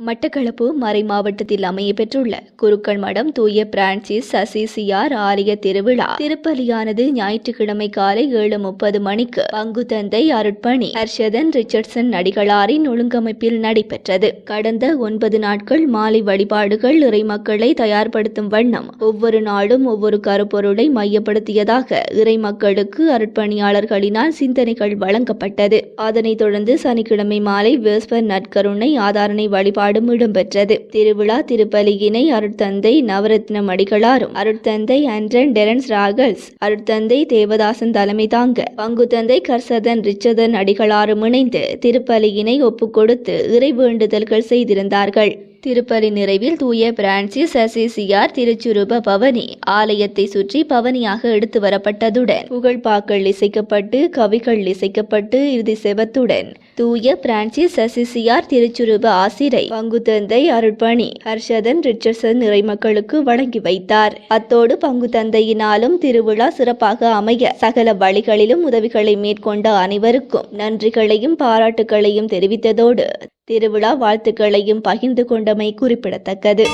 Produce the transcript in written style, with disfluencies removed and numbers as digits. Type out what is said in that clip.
மட்டக்களப்பு மறைமாவட்டத்தில் அமைய பெற்றுள்ள குருக்கள் மடம் தூய பிரான்சிஸ் அசிசியார் ஆலய திருவிழா திருப்பலியானது ஞாயிற்றுக்கிழமை காலை 7:30 மணிக்கு பங்கு தந்தை அருட்பணி ஹர்ஷதன் ரிச்சர்ட்சன் அடிகளாரின் ஒழுங்கமைப்பில் நடைபெற்றது. கடந்த 9 நாட்கள் மாலை வழிபாடுகள் இறைமக்களை தயார்படுத்தும் வண்ணம் ஒவ்வொரு நாளும் ஒவ்வொரு கருப்பொருளை மையப்படுத்தியதாக இறைமக்களுக்கு அருட்பணியாளர்களினால் சிந்தனைகள் வழங்கப்பட்டது. அதனைத் தொடர்ந்து சனிக்கிழமை மாலை வேஸ்பர் நற்கருணை ஆதாரணை வழிபாடு இடம்பெற்றது. திருவிழா திருப்பலியினை அருட்தந்தை நவரத்னம் அடிகளாரும் அருட்தந்தை ஆண்டன் டெரன்ஸ் ராகல்ஸ் அருட்தந்தை தேவதாசன் தலைமை தாங்க பங்கு தந்தை ஹர்ஷதன் ரிச்சர்ட்சன் அடிகளாரும் இணைந்து திருப்பலியினை ஒப்புக்கொடுத்து இறை வேண்டுதல்கள் செய்திருந்தார்கள். திருப்பலி நிறைவில் தூய பிரான்சிஸ் அசிசியார் திருச்சுரூப பவனி ஆலயத்தை சுற்றி பவனியாக எடுத்து வரப்பட்டதுடன் புகழ்பாக்கள் இசைக்கப்பட்டு கவிகள் இசைக்கப்பட்டு இறுதி செபத்துடன் தூய பிரான்சிஸ் அசிசியார் திருச்சுரூப ஆசிரை பங்கு தந்தை அருட்பணி ஹர்ஷதன் ரிச்சர்ட்சன் இறைமக்களுக்கு வழங்கி வைத்தார். அத்தோடு பங்கு தந்தையினாலும் திருவிழா சிறப்பாக அமைய சகல வழிகளிலும் உதவிகளை மேற்கொண்ட அனைவருக்கும் நன்றிகளையும் பாராட்டுகளையும் தெரிவித்ததோடு திருவிழா வாழ்த்துக்களையும் பகிர்ந்து கொண்டமை குறிப்பிடத்தக்கது.